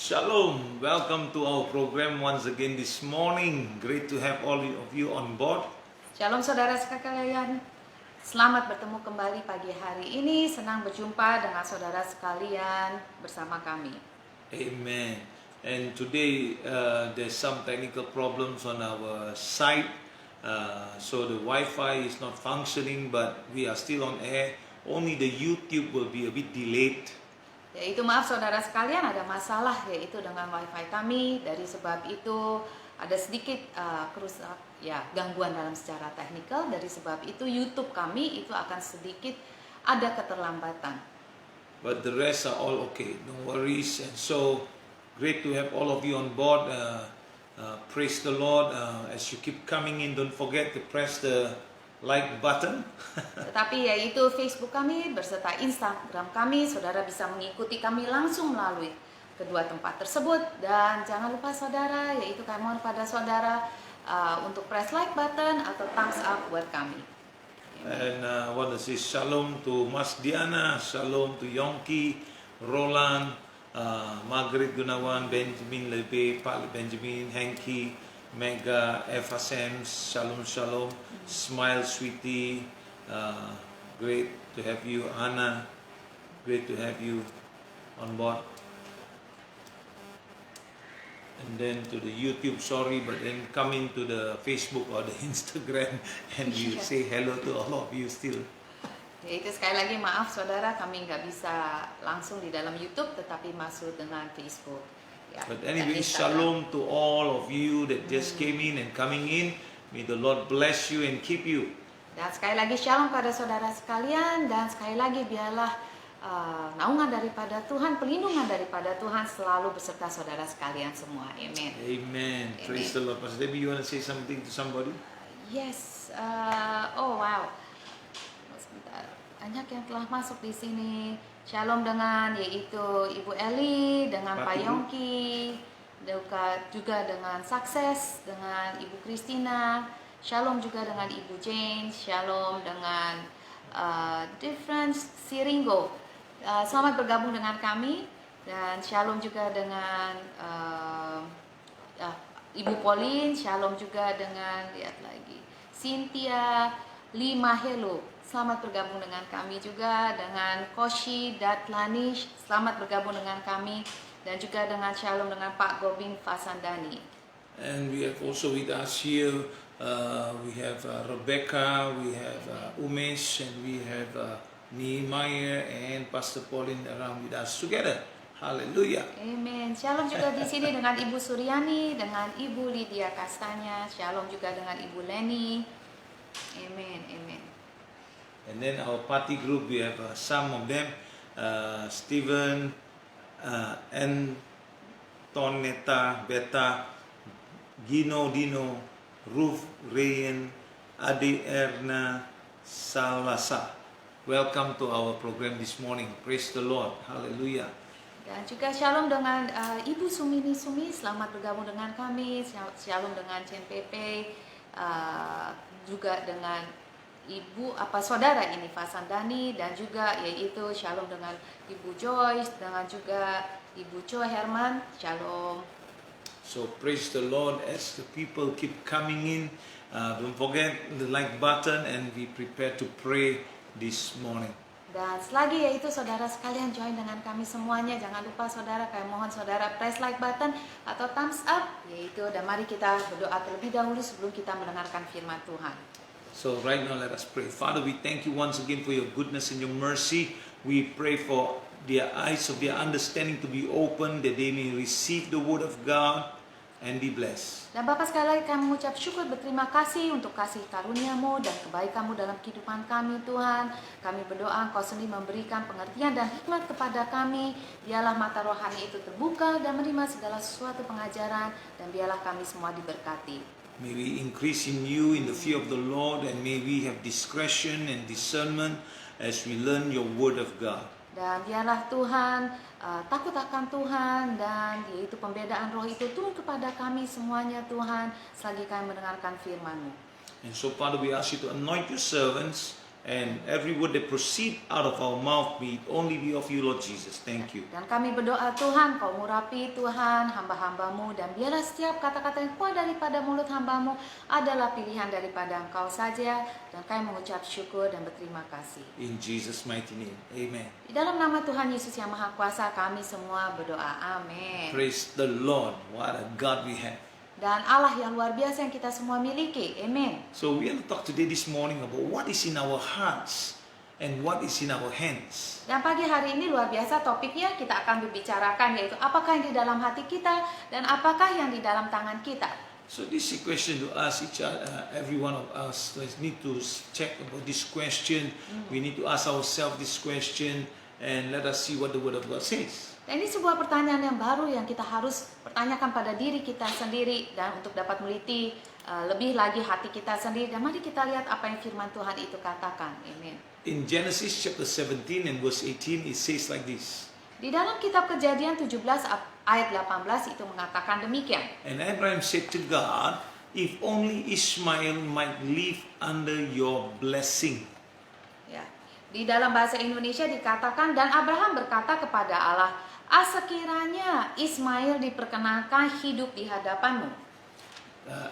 Shalom, welcome to our program once again this morning. Great to have all of you on board. Shalom saudara sekalian, selamat bertemu kembali pagi hari ini. Senang berjumpa dengan saudara sekalian bersama kami. Amen. And today there's some technical problems on our side. So the Wi-Fi is not functioning, but we are still on air. Only the YouTube will be a bit delayed. Yaitu maaf saudara sekalian, ada masalah yaitu dengan wifi kami. Dari sebab itu ada sedikit gangguan dalam secara teknikal. Dari sebab itu YouTube kami itu akan sedikit ada keterlambatan. But the rest are all okay, no worries. And so great to have all of you on board. Praise the Lord. As you keep coming in, don't forget to press the like button. Tetapi yaitu Facebook kami berserta Instagram kami, saudara bisa mengikuti kami langsung melalui kedua tempat tersebut. Dan jangan lupa saudara, yaitu kami mohon pada saudara untuk press like button atau thumbs up buat kami. And I want to say shalom to Mas Diana, shalom to Yongki, Roland, Margaret Gunawan, Benjamin Lebe, Pak Benjamin, Henki, Mega, Eva Sams, shalom shalom, Smile Sweetie, great to have you, Anna, great to have you on board. And then to the YouTube, sorry, but then come into the Facebook or the Instagram and we say hello to all of you still. Yaitu sekali lagi maaf saudara, kami nggak bisa langsung di dalam YouTube, tetapi masuk dengan Facebook. Ya, But anyway, shalom to all of you that just came in and coming in. May the Lord bless you and keep you. Dan sekali lagi shalom pada saudara sekalian, dan sekali lagi biarlah naungan daripada Tuhan, pelindungan daripada Tuhan selalu beserta saudara sekalian semua. Amen. Amen. Praise the Lord. Pastor Debbie, you want to say something to somebody? Yes. Oh wow. Sebentar. Banyak yang telah masuk di sini. Shalom dengan yaitu Ibu Eli, dengan Pak Yongki, juga dengan Sukses, dengan Ibu Christina. Shalom juga dengan Ibu Jane. Shalom dengan Different Siringo. Selamat bergabung dengan kami. Dan shalom juga dengan Ibu Pauline. Shalom juga dengan, lihat lagi, Cynthia Limahelo. Selamat bergabung dengan kami juga, dengan Koshi Datlanish, selamat bergabung dengan kami, dan juga dengan shalom dengan Pak Gobin Fasandani. And we have also with us here, we have Rebecca, we have Umesh, and we have Nehemiah and Pastor Pauline around with us together. Hallelujah. Amen. Shalom juga di sini dengan Ibu Suryani, dengan Ibu Lydia Kastanya. Shalom juga dengan Ibu Leni. Amen. Amen. And then our party group, we have some of them, Stephen, Antonetta, Beta, Gino, Dino, Ruth, Rayan, Adi Erna, Salasa. Welcome to our program this morning. Praise the Lord. Hallelujah. Dan juga shalom dengan Ibu Sumini Sumi, selamat bergabung dengan kami. Shalom dengan Chen Pepe, juga dengan Ibu saudara ini Fasandani, dan juga yaitu shalom dengan Ibu Joyce, dengan juga Ibu Cho Herman. Shalom. So praise the Lord as the people keep coming in. Don't forget the like button, and we prepare to pray this morning. Dan selagi yaitu saudara sekalian join dengan kami semuanya, jangan lupa saudara, kami mohon saudara press like button atau thumbs up, yaitu, dan mari kita berdoa terlebih dahulu sebelum kita mendengarkan firman Tuhan. So right now let us pray. Father, we thank you once again for your goodness and your mercy. We pray for their eyes of their understanding to be open, that they may receive the word of God and be blessed. Dan Bapa, sekali lagi kami mengucap syukur, berterima kasih untuk kasih karunia-Mu dan kebaikan-Mu dalam kehidupan kami, Tuhan. Kami berdoa Engkau sendiri memberikan pengertian dan hikmat kepada kami. Biarlah mata rohani itu terbuka dan menerima segala sesuatu pengajaran, dan biarlah kami semua diberkati. May we increase in you in the fear of the Lord, and may we have discretion and discernment as we learn your word of God. Dan biarlah Tuhan takut akan Tuhan, dan yaitu pembedaan roh itu turun kepada kami semuanya, Tuhan, selagi kami mendengarkan firman-Mu. And so Father, we ask you to anoint your servants And every word that proceed out of our mouth be it only be of you, Lord Jesus. Thank you. Dan kami berdoa, Tuhan, Kau murapi Tuhan hamba-hambamu, dan biarlah setiap kata-kata yang keluar daripada mulut hambamu adalah pilihan daripada Engkau saja, dan kami mengucap syukur dan berterima kasih. In Jesus' mighty name. Amen. Di dalam nama Tuhan Yesus yang Maha Kuasa kami semua berdoa. Amin. Praise the Lord. What a God we have. Dan Allah yang luar biasa yang kita semua miliki. Amin. So we want to talk today this morning about what is in our hearts and what is in our hands. Dan pagi hari ini luar biasa topiknya kita akan berbicarakan, yaitu apakah yang di dalam hati kita dan apakah yang di dalam tangan kita. So this is a question to ask every one of us. So we need to check about this question. We need to ask ourselves this question and let us see what the Word of God says. Dan ini sebuah pertanyaan yang baru yang kita harus pertanyakan pada diri kita sendiri, dan untuk dapat meliti lebih lagi hati kita sendiri. Dan mari kita lihat apa yang firman Tuhan itu katakan. Amin. In Genesis chapter 17 and verse 18 it says like this. Di dalam kitab Kejadian 17 ayat 18 itu mengatakan demikian. And Abraham said to God, if only Ishmael might live under your blessing. Ya. Di dalam bahasa Indonesia dikatakan, dan Abraham berkata kepada Allah, sekiranya Ismail diperkenankan hidup di hadapanmu.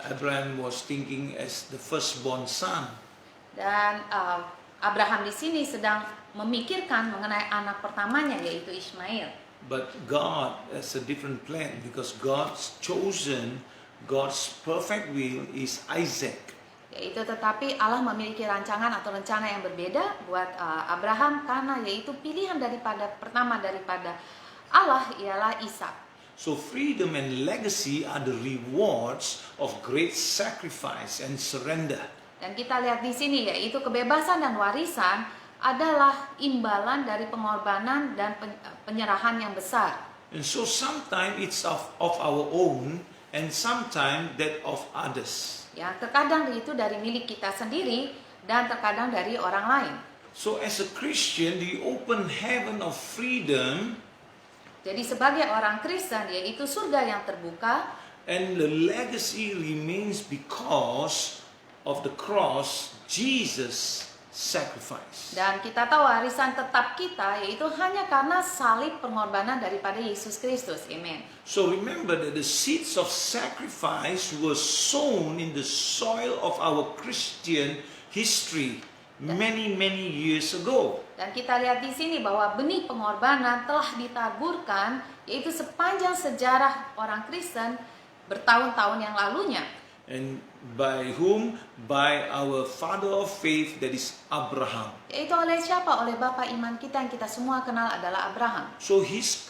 Abraham was thinking as the firstborn son. Dan Abraham di sini sedang memikirkan mengenai anak pertamanya, yaitu Ismail. But God has a different plan because God's chosen, God's perfect will is Isaac. Yaitu tetapi Allah memiliki rancangan atau rencana yang berbeda buat Abraham, karena yaitu pilihan pertama daripada Allah ialah Ishak. So freedom and legacy are the rewards of great sacrifice and surrender. Dan kita lihat di sini, yaitu kebebasan dan warisan adalah imbalan dari pengorbanan dan penyerahan yang besar. And so sometimes it's of our own and sometimes that of others. Ya, terkadang itu dari milik kita sendiri dan terkadang dari orang lain. So as a Christian, the open heaven of freedom, jadi sebagai orang Kristen, yaitu surga yang terbuka, and the legacy remains because of the cross, Jesus sacrifice. dan kita tahu warisan tetap kita yaitu hanya karena salib pengorbanan daripada Yesus Kristus. Amen. So remember that the seeds of sacrifice were sown in the soil of our Christian history many years ago. Dan kita lihat di sini bahwa benih pengorbanan telah ditaburkan, yaitu sepanjang sejarah orang Kristen bertahun-tahun yang lalunya. And by whom? By our father of faith, that is Abraham. Yaitu oleh siapa? Oleh Bapa iman kita yang kita semua kenal adalah Abraham. So his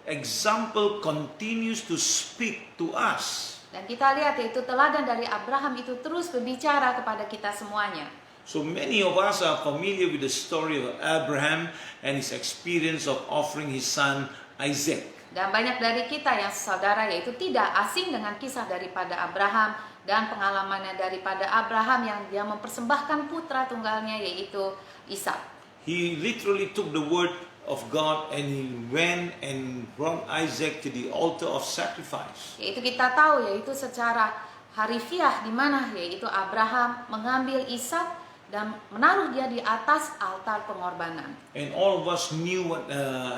example continues to speak to us. Dan kita lihat yaitu teladan dari Abraham itu terus berbicara kepada kita semuanya. So many of us are familiar with the story of Abraham and his experience of offering his son Isaac. Dan banyak dari kita yang saudara yaitu tidak asing dengan kisah daripada Abraham dan pengalamannya daripada Abraham yang dia mempersembahkan putra tunggalnya yaitu Ishak. He literally took the word of God and he went and brought Isaac to the altar of sacrifice. Yaitu kita tahu yaitu secara harifiah di mana yaitu Abraham mengambil Ishak dan menaruh dia di atas altar pengorbanan. And all of us knew what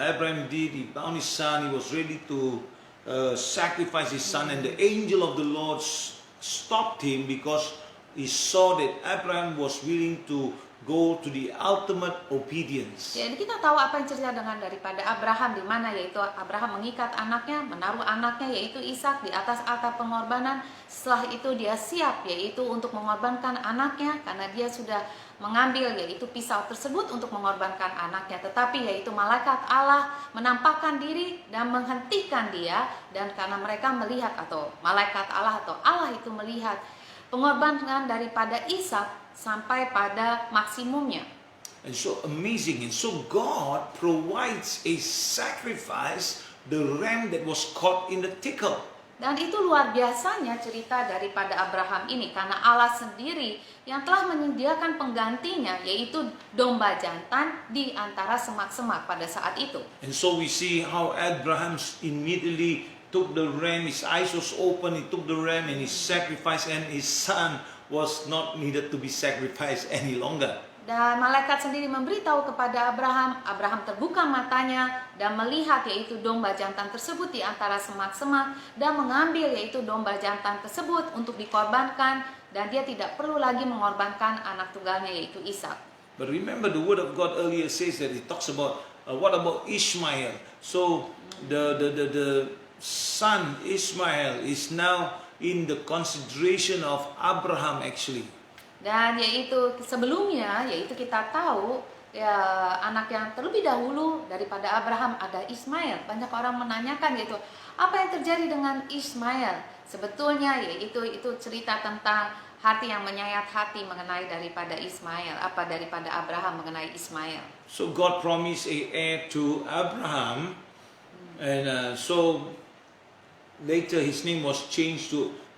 Abraham did. He bound his son. He was ready to sacrifice his son. And the angel of the Lord stopped him because he saw that Abraham was willing to go to the ultimate obedience. Jadi kita tahu apa yang cerita dengan daripada Abraham, di mana yaitu Abraham mengikat anaknya, menaruh anaknya yaitu Ishak di atas altar pengorbanan. Setelah itu dia siap yaitu untuk mengorbankan anaknya, karena dia sudah mengambil yaitu pisau tersebut untuk mengorbankan anaknya. Tetapi yaitu malaikat Allah menampakkan diri dan menghentikan dia, dan karena mereka melihat atau malaikat Allah atau Allah itu melihat pengorbanan daripada Ishak sampai pada maksimumnya. And so amazing. And so God provides a sacrifice, the ram that was caught in the thicket. Dan itu luar biasanya cerita daripada Abraham ini, karena Allah sendiri yang telah menyediakan penggantinya yaitu domba jantan di antara semak-semak pada saat itu. And so we see how Abraham immediately took the ram, his eyes was open, he took the ram and he sacrificed, and his son was not needed to be sacrificed any longer. Dan malaikat sendiri memberitahu kepada Abraham. Abraham terbuka matanya dan melihat yaitu domba jantan tersebut di antara semak-semak dan mengambil yaitu domba jantan tersebut untuk dikorbankan, dan dia tidak perlu lagi mengorbankan anak tunggalnya yaitu Ishak. But remember, the word of God earlier says that it talks about what about Ishmael? So the son Ishmael is now in the consideration of Abraham actually. Dan yaitu sebelumnya yaitu kita tahu ya, anak yang terlebih dahulu daripada Abraham ada Ismail. Banyak orang menanyakan yaitu apa yang terjadi dengan Ismail. Sebetulnya yaitu itu cerita tentang hati yang menyayat hati mengenai daripada Ismail, daripada Abraham mengenai Ismail. So God promised a heir to Abraham, and so later his name was changed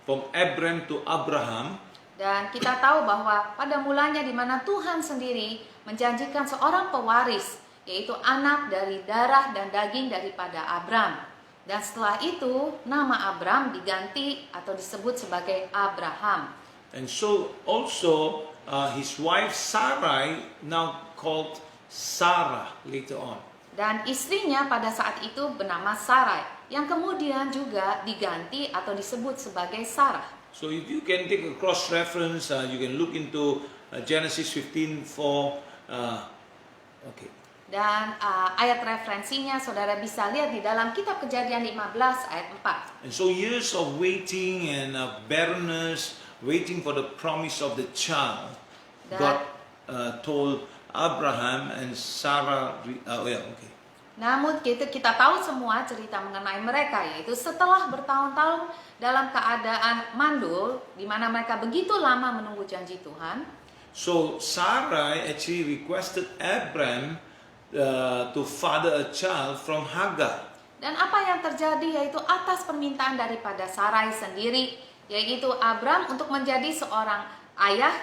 from Abram to Abraham. Dan kita tahu bahwa pada mulanya di mana Tuhan sendiri menjanjikan seorang pewaris, yaitu anak dari darah dan daging daripada Abram. Dan setelah itu nama Abram diganti atau disebut sebagai Abraham. And so also his wife Sarai now called Sarah later on. Dan istrinya pada saat itu bernama Sarai, yang kemudian juga diganti atau disebut sebagai Sarah. So if you can take a cross reference, you can look into Genesis 15:4. Okay. Dan ayat referensinya saudara bisa lihat di dalam kitab Kejadian 15 ayat 4. And so years of waiting and barrenness, waiting for the promise of the child, God told Abraham and Sarah. Namun kita tahu semua cerita mengenai mereka, yaitu setelah bertahun-tahun dalam keadaan mandul, di mana mereka begitu lama menunggu janji Tuhan. So Sarai actually requested Abram to father a child from Hagar. Dan apa yang terjadi yaitu atas permintaan daripada Sarai sendiri, yaitu Abram untuk menjadi seorang ayah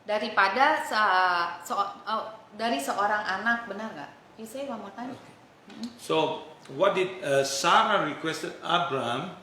daripada dari seorang anak, benar nggak? You say one more time. Okay. So what did Sarah requested Abram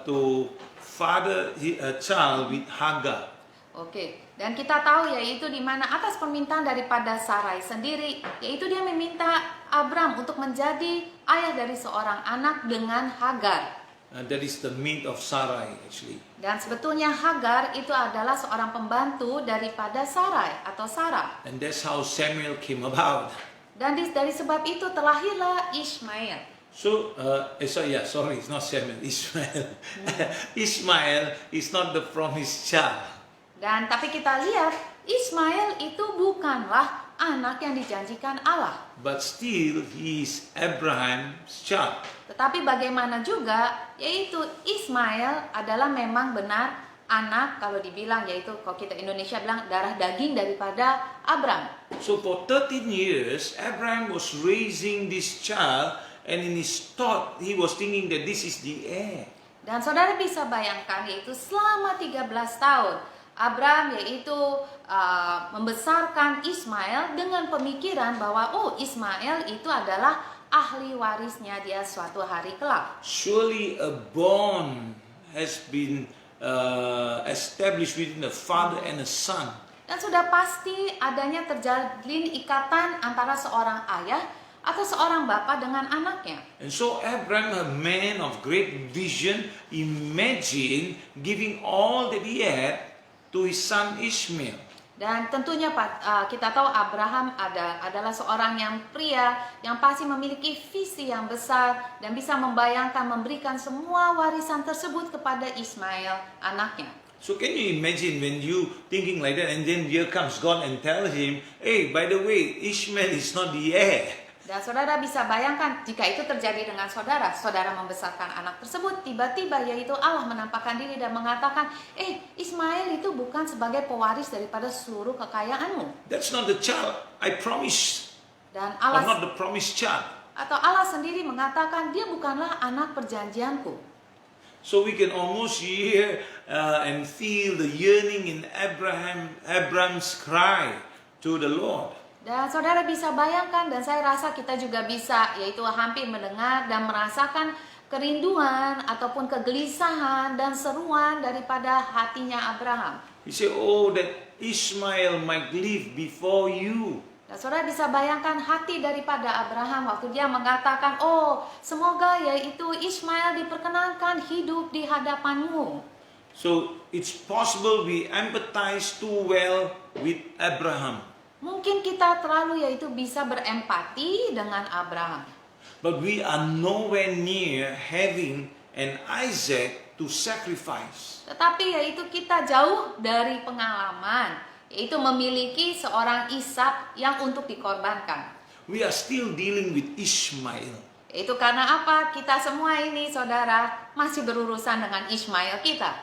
to father a child with Hagar? Oke. Dan kita tahu yaitu di mana atas permintaan daripada Sarai sendiri, yaitu dia meminta Abram untuk menjadi ayah dari seorang anak dengan Hagar. That is the maid of Sarai actually. Dan sebetulnya Hagar itu adalah seorang pembantu daripada Sarai atau Sarah. And that's how Samuel came about. Dan dari sebab itu terlahirlah Ishmael. So, sorry, it's not Samuel, Ishmael. Ishmael is not the promised child. Dan tapi kita lihat Ishmael itu bukanlah anak yang dijanjikan Allah. But still, he is Abraham's child. Tetapi bagaimana juga, yaitu Ismail adalah memang benar anak, kalau dibilang yaitu kalau kita Indonesia bilang darah daging daripada Abram. So for 13 years, Abraham was raising this child, and in his thought, he was thinking that this is the heir. Dan saudara bisa bayangkan yaitu selama 13 tahun Abram yaitu membesarkan Ismail dengan pemikiran bahwa Ismail itu adalah ahli warisnya dia suatu hari kelak. Surely a bond has been established between the father and the son. Dan sudah pasti adanya terjalin ikatan antara seorang ayah atau seorang bapak dengan anaknya. And so Abraham, a man of great vision, imagine giving all that he had to his son Ishmael. Dan tentunya kita tahu Abraham adalah seorang yang pria yang pasti memiliki visi yang besar dan bisa membayangkan memberikan semua warisan tersebut kepada Ismail anaknya. So can you imagine when you thinking like that, and then here comes God and tell him, hey, by the way, Ishmael is not the heir. Dan saudara bisa bayangkan jika itu terjadi dengan saudara membesarkan anak tersebut, tiba-tiba yaitu Allah menampakkan diri dan mengatakan, Ismail itu bukan sebagai pewaris daripada seluruh kekayaanmu. That's not the child I promised. Dan Or Allah not the promised child. atau Allah sendiri mengatakan dia bukanlah anak perjanjianku. So we can almost hear and feel the yearning in Abraham's cry to the Lord. Dan saudara bisa bayangkan, dan saya rasa kita juga bisa yaitu hampir mendengar dan merasakan kerinduan ataupun kegelisahan dan seruan daripada hatinya Abraham. He said, oh, that Ishmael might live before you. Nah, saudara bisa bayangkan hati daripada Abraham waktu dia mengatakan, oh semoga yaitu Ishmael diperkenankan hidup di hadapanmu. So it's possible we empathize too well with Abraham. Mungkin kita terlalu yaitu bisa berempati dengan Abraham. But we are nowhere near having an Isaac to sacrifice. Tetapi yaitu kita jauh dari pengalaman, yaitu memiliki seorang Ishak yang untuk dikorbankan. We are still dealing with Ishmael. Itu karena apa? Kita semua ini saudara masih berurusan dengan Ishmael kita.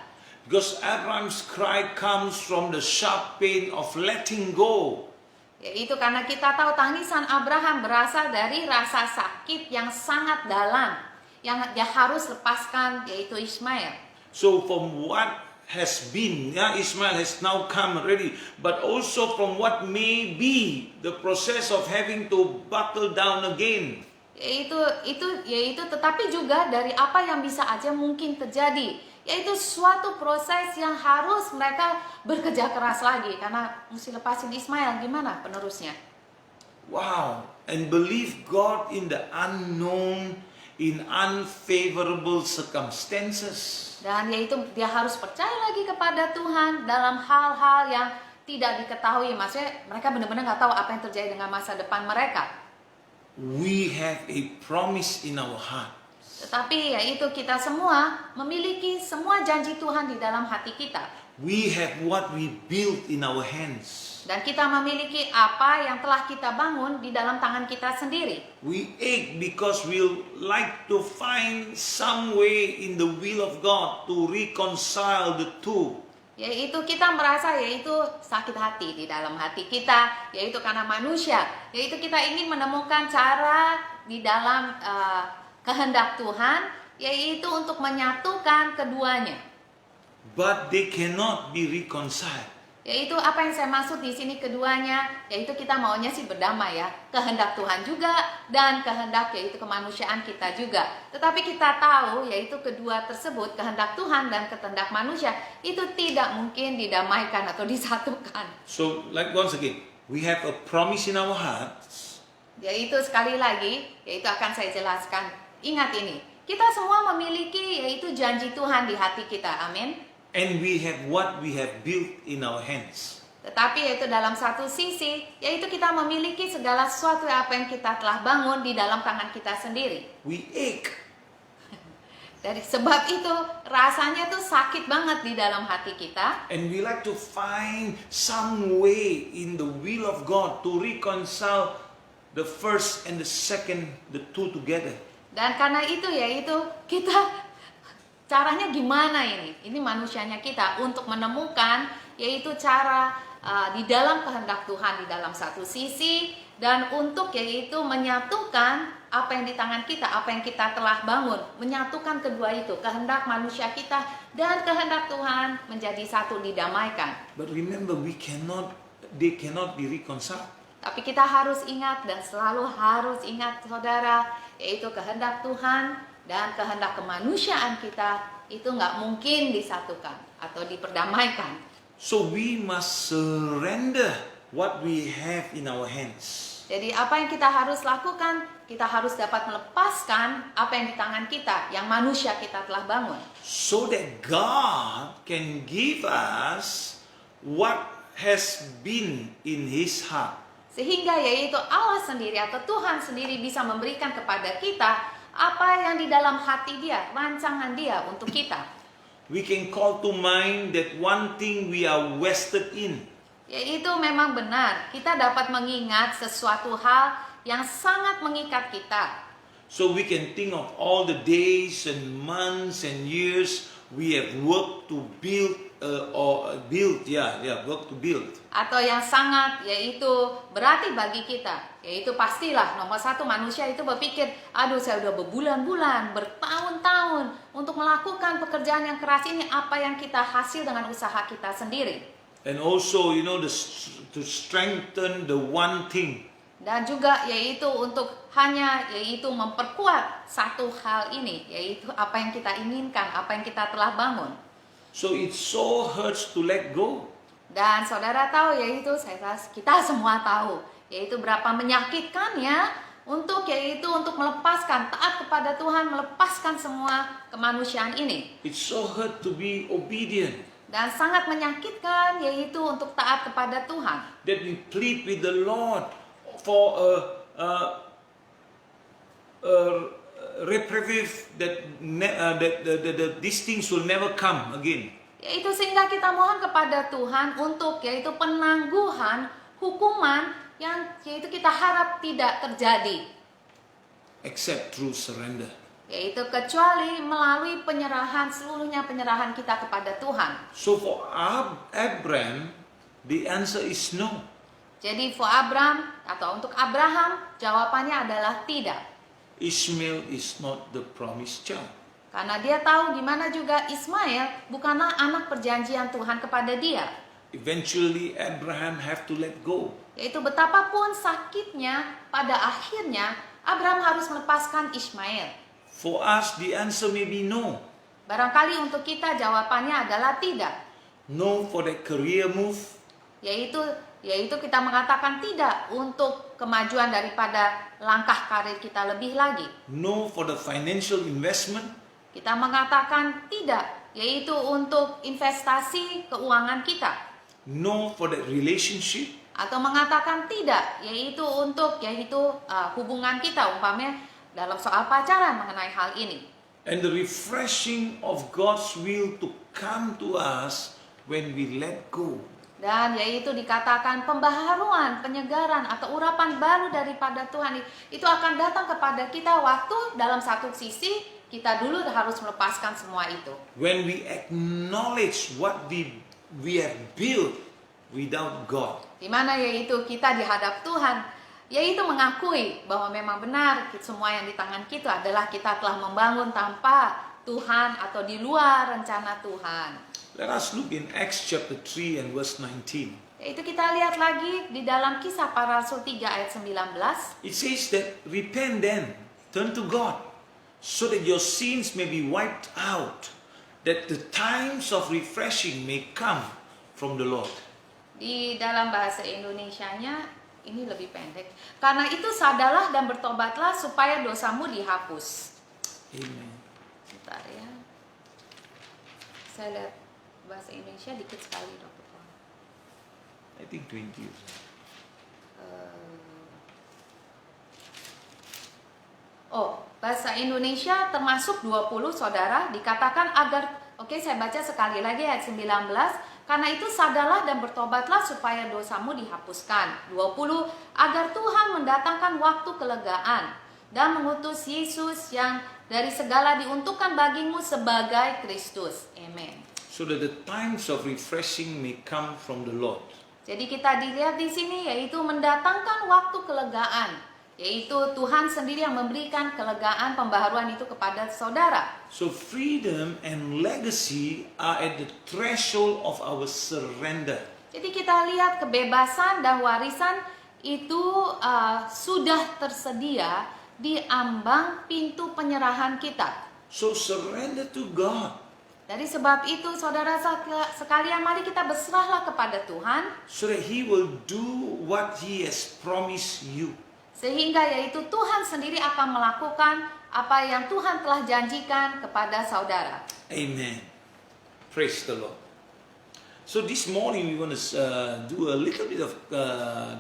Because Abraham's cry comes from the sharp pain of letting go. Yaitu karena kita tahu tangisan Abraham berasal dari rasa sakit yang sangat dalam yang dia harus lepaskan, yaitu Ishmael. So from what has been, Ishmael has now come already, but also from what may be the process of having to buckle down again. Yaitu tetapi juga dari apa yang bisa aja mungkin terjadi, yaitu suatu proses yang harus mereka bekerja keras lagi karena mesti lepasin Ismail. Gimana penerusnya? Wow, and believe God in the unknown, in unfavorable circumstances. Dan yaitu dia harus percaya lagi kepada Tuhan dalam hal-hal yang tidak diketahui. Maksudnya mereka benar-benar nggak tahu apa yang terjadi dengan masa depan mereka. We have a promise in our heart. Tetapi yaitu kita semua memiliki semua janji Tuhan di dalam hati kita. We have what we built in our hands. Dan kita memiliki apa yang telah kita bangun di dalam tangan kita sendiri. We ache because we like to find some way in the will of God to reconcile the two. Yaitu kita merasa yaitu sakit hati di dalam hati kita, yaitu karena manusia. Yaitu kita ingin menemukan cara di dalam kehendak Tuhan, yaitu untuk menyatukan keduanya. But they cannot be reconciled. Yaitu apa yang saya maksud di sini keduanya, yaitu kita maunya sih berdamai ya, kehendak Tuhan juga dan kehendak yaitu kemanusiaan kita juga. Tetapi kita tahu yaitu kedua tersebut, kehendak Tuhan dan kehendak manusia itu tidak mungkin didamaikan atau disatukan. So like once again, we have a promise in our hearts. Yaitu sekali lagi, yaitu akan saya jelaskan. Ingat ini, kita semua memiliki yaitu janji Tuhan di hati kita, amin. And we have what we have built in our hands. Tetapi yaitu dalam satu sisi, yaitu kita memiliki segala sesuatu apa yang kita telah bangun di dalam tangan kita sendiri. We ache. Dari sebab itu rasanya tuh sakit banget di dalam hati kita. And we like to find some way in the will of God to reconcile the first and the second, the two together. Dan karena itu yaitu kita caranya gimana ini? Ini manusianya kita untuk menemukan yaitu cara di dalam kehendak Tuhan di dalam satu sisi dan untuk yaitu menyatukan apa yang di tangan kita, apa yang kita telah bangun, menyatukan kedua itu, kehendak manusia kita dan kehendak Tuhan menjadi satu, didamaikan. But remember, they cannot be reconciled. Tapi kita harus ingat dan selalu harus ingat saudara, yaitu kehendak Tuhan dan kehendak kemanusiaan kita itu nggak mungkin disatukan atau diperdamaikan. So we must surrender what we have in our hands. Jadi apa yang kita harus lakukan? Kita harus dapat melepaskan apa yang di tangan kita, yang manusia kita telah bangun. So that God can give us what has been in His heart. Sehingga yaitu Allah sendiri atau Tuhan sendiri bisa memberikan kepada kita apa yang di dalam hati Dia, rancangan Dia untuk kita. We can call to mind that one thing we are vested in. Yaitu memang benar, kita dapat mengingat sesuatu hal yang sangat mengikat kita. So we can think of all the days and months and years we have worked to build work to build. Atau yang sangat yaitu berarti bagi kita, yaitu pastilah nomor satu manusia itu berpikir, aduh saya udah berbulan-bulan, bertahun-tahun untuk melakukan pekerjaan yang keras ini, apa yang kita hasil dengan usaha kita sendiri. And also, to strengthen the one thing. Dan juga yaitu untuk hanya yaitu memperkuat satu hal ini, yaitu apa yang kita inginkan, apa yang kita telah bangun. So it so hurts to let go. Dan saudara tahu, yaitu kita semua tahu, yaitu berapa menyakitkannya untuk melepaskan taat kepada Tuhan, melepaskan semua kemanusiaan ini. It's so hurt to be obedient. Dan sangat menyakitkan yaitu untuk taat kepada Tuhan. That we plead with the Lord for a reprieve that these things will never come again. Yaitu sehingga kita mohon kepada Tuhan untuk yaitu penangguhan hukuman yang yaitu kita harap tidak terjadi. Except through surrender. Yaitu kecuali melalui seluruhnya penyerahan kita kepada Tuhan. So for Abraham, the answer is no. Jadi untuk Abraham, jawabannya adalah tidak. Ishmael is not the promised child. Karena dia tahu gimana juga Ismail bukanlah anak perjanjian Tuhan kepada dia. Eventually Abraham have to let go. Yaitu betapapun sakitnya, pada akhirnya Abraham harus melepaskan Ismail. For us the answer may be no. Barangkali untuk kita jawabannya adalah tidak. No for that career move. Yaitu kita mengatakan tidak untuk kemajuan daripada langkah karir kita lebih lagi. No for the financial investment. Kita mengatakan tidak, yaitu untuk investasi keuangan kita. No for that relationship. Atau mengatakan tidak, yaitu untuk hubungan kita, umpamanya dalam soal pacaran mengenai hal ini. And the refreshing of God's will to come to us when we let go. Dan yaitu dikatakan pembaharuan, penyegaran atau urapan baru daripada Tuhan itu akan datang kepada kita waktu dalam satu sisi kita dulu harus melepaskan semua itu. When we acknowledge what we have built without God. Di mana yaitu kita dihadap Tuhan, yaitu mengakui bahwa memang benar semua yang di tangan kita adalah kita telah membangun tanpa Tuhan atau di luar rencana Tuhan. Let us look in Acts chapter 3 and verse 19. Yaitu kita lihat lagi di dalam Kisah Para Rasul 3 ayat 19. It says that repent then, turn to God, so that your sins may be wiped out, that the times of refreshing may come from the Lord. Di dalam bahasa Indonesianya ini lebih pendek. Karena itu sadarlah dan bertobatlah supaya dosamu dihapus. Amen. Bentar ya. Saya lihat bahasa Indonesia dikit sekali, Dr. I think 20 years. Bahasa Indonesia termasuk 20, saudara, dikatakan agar, saya baca sekali lagi ayat 19. Karena itu sadarlah dan bertobatlah supaya dosamu dihapuskan. 20, agar Tuhan mendatangkan waktu kelegaan dan mengutus Yesus yang dari segala diuntukkan bagimu sebagai Kristus. Amen. So that the times of refreshing may come from the Lord. Jadi kita dilihat di sini yaitu mendatangkan waktu kelegaan, yaitu Tuhan sendiri yang memberikan kelegaan pembaharuan itu kepada saudara. So freedom and legacy are at the threshold of our surrender. Jadi kita lihat kebebasan dan warisan itu sudah tersedia di ambang pintu penyerahan kita. So surrender to God. Dari sebab itu saudara sekalian, mari kita berserahlah kepada Tuhan, so that He will do what He has promised you. Sehingga yaitu Tuhan sendiri akan melakukan apa yang Tuhan telah janjikan kepada saudara. Amen. Praise the Lord. So this morning we want to do a little bit of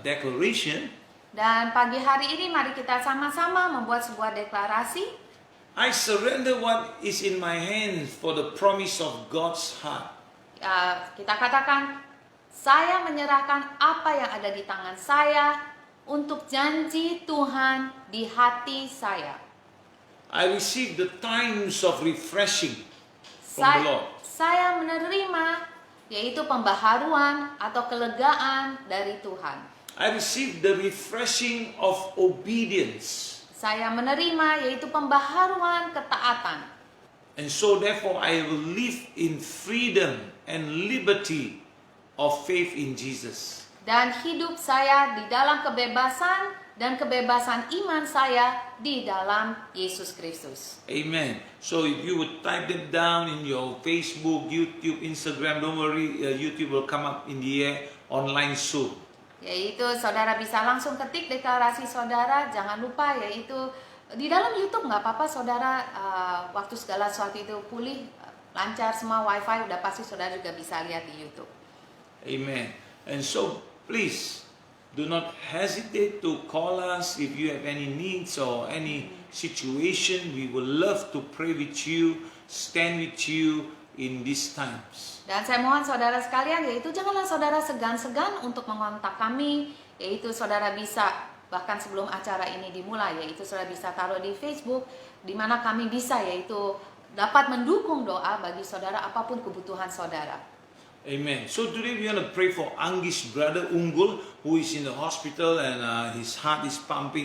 declaration. Dan pagi hari ini mari kita sama-sama membuat sebuah deklarasi. I surrender what is in my hands for the promise of God's heart. Kita katakan, saya menyerahkan apa yang ada di tangan saya untuk janji Tuhan di hati saya. I receive the times of refreshing from the Lord. Saya menerima yaitu pembaharuan atau kelegaan dari Tuhan. I receive the refreshing of obedience. Saya menerima yaitu pembaharuan ketaatan. And so therefore I will live in freedom and liberty of faith in Jesus. dan hidup saya di dalam kebebasan dan kebebasan iman saya di dalam Yesus Kristus. Amen. So if you would type them down in your Facebook, YouTube, Instagram, don't worry, YouTube will come up in the air online soon. Yaitu saudara bisa langsung ketik deklarasi saudara, jangan lupa yaitu di dalam YouTube nggak apa-apa saudara, waktu segala sesuatu itu pulih, lancar semua wifi udah pasti saudara juga bisa lihat di YouTube. Amen. And so please do not hesitate to call us if you have any needs or any situation. We would love to pray with you, stand with you in these times. Dan saya mohon saudara sekalian, yaitu janganlah saudara segan-segan untuk mengontak kami, yaitu saudara bisa bahkan sebelum acara ini dimulai, yaitu saudara bisa taruh di Facebook, di mana kami bisa yaitu dapat mendukung doa bagi saudara apapun kebutuhan saudara. Amen. So today we want to pray for Anggi's brother Unggul, who is in the hospital and his heart is pumped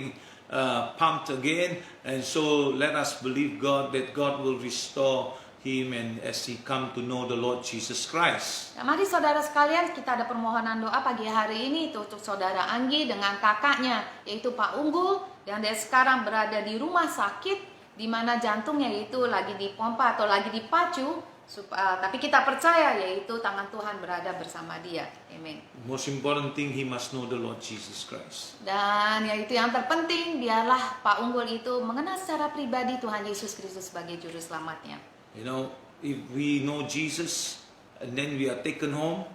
again. And so let us believe God that God will restore him and as he come to know the Lord Jesus Christ. Nah, mari saudara sekalian, kita ada permohonan doa pagi hari ini untuk saudara Anggi dengan kakaknya yaitu Pak Unggul, yang dia sekarang berada di rumah sakit di mana jantungnya itu lagi dipompa atau lagi dipacu. Tapi kita percaya yaitu tangan Tuhan berada bersama dia. Amen. Most important thing, he must know the Lord Jesus Christ. Dan yaitu yang terpenting, biarlah Pak Unggul itu mengenal secara pribadi Tuhan Yesus Kristus sebagai juru selamatnya. You know, if we know Jesus and then we are taken home,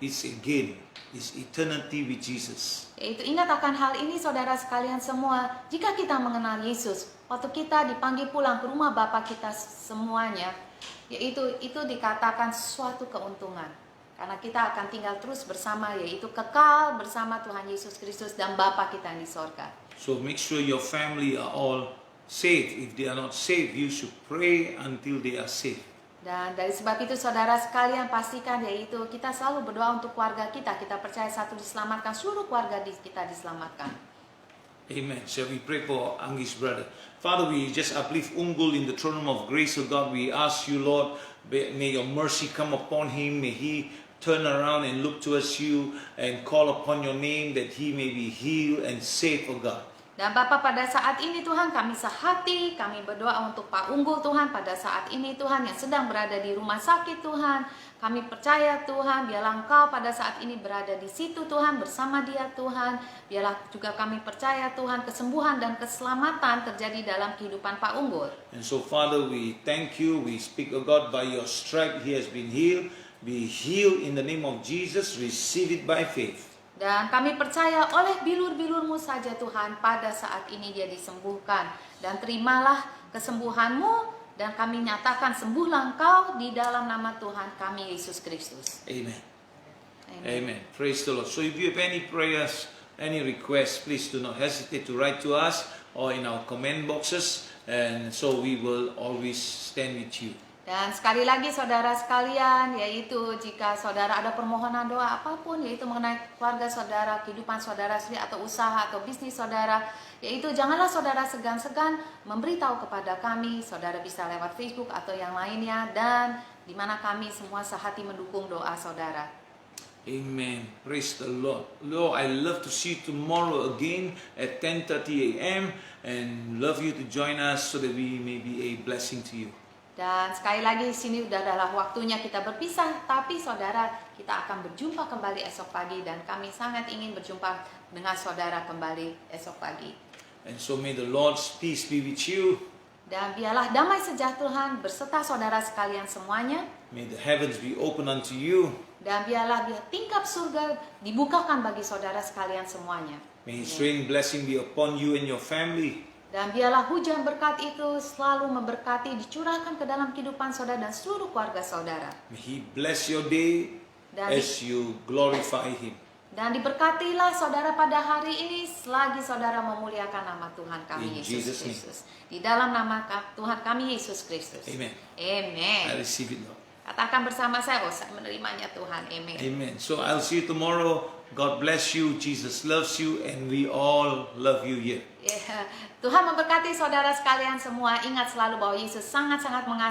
it's eternity with Jesus. Yaitu ingat akan hal ini saudara sekalian semua, jika kita mengenal Yesus, waktu kita dipanggil pulang ke rumah Bapa kita semuanya, yaitu itu dikatakan suatu keuntungan. Karena kita akan tinggal terus bersama, yaitu kekal bersama Tuhan Yesus Kristus dan Bapa kita yang di sorga. So make sure your family are all saved. If they are not saved, you should pray until they are saved. Dan dari sebab itu saudara sekalian pastikan yaitu kita selalu berdoa untuk keluarga kita. Kita percaya satu diselamatkan, seluruh keluarga kita diselamatkan. Amen. Shall we pray for Anggi's brother? Father, we just uplift Unggul in the throne room of grace, O God. We ask you, Lord, may your mercy come upon him. May he turn around and look towards you and call upon your name that he may be healed and safe, O God. Dan Bapa, pada saat ini Tuhan kami sehati, kami berdoa untuk Pak Unggul Tuhan pada saat ini Tuhan yang sedang berada di rumah sakit Tuhan. Kami percaya Tuhan, biarlah Engkau pada saat ini berada di situ Tuhan, bersama dia Tuhan. Biarlah juga kami percaya Tuhan kesembuhan dan keselamatan terjadi dalam kehidupan Pak Unggul. And so Father, we thank you, we speak, O God, by your stripe he has been healed. Be healed in the name of Jesus, receive it by faith. Dan kami percaya oleh bilur-bilur-Mu saja Tuhan pada saat ini dia disembuhkan. Dan terimalah kesembuhan-Mu dan kami nyatakan sembuhlah Engkau di dalam nama Tuhan kami Yesus Kristus. Amen. Amen. Amen. Praise the Lord. So if you have any prayers, any requests, please do not hesitate to write to us or in our comment boxes. And so we will always stand with you. Dan sekali lagi saudara sekalian, yaitu jika saudara ada permohonan doa apapun, yaitu mengenai keluarga saudara, kehidupan saudara sendiri atau usaha atau bisnis saudara, yaitu janganlah saudara segan-segan memberitahu kepada kami. Saudara bisa lewat Facebook atau yang lainnya, dan di mana kami semua sehati mendukung doa saudara. Amen. Praise the Lord. Lord, I love to see you tomorrow again at 10:30 a.m. and love you to join us so that we may be a blessing to you. Dan sekali lagi di sini udah adalah waktunya kita berpisah, tapi saudara kita akan berjumpa kembali esok pagi dan kami sangat ingin berjumpa dengan saudara kembali esok pagi. And so may the Lord's peace be with you. Dan biarlah damai sejahtera berserta saudara sekalian semuanya. May the heavens be open unto you. Dan biar tingkap surga dibukakan bagi saudara sekalian semuanya. May His rain blessing be upon you and your family. Dan biarlah hujan berkat itu selalu memberkati, dicurahkan ke dalam kehidupan saudara dan seluruh keluarga saudara. May He bless your day as you glorify Him. Dan diberkatilah saudara pada hari ini selagi saudara memuliakan nama Tuhan kami Yesus Kristus. Di dalam nama Tuhan kami Yesus Kristus. Amen. Amen. I receive it, Lord. Katakan bersama saya, oh saya menerimanya Tuhan. Amen. Amen. So I'll see you tomorrow. God bless you. Jesus loves you and we all love you here. Tuhan memberkati saudara sekalian semua. Ingat selalu bahwa Yesus sangat-sangat mengasihi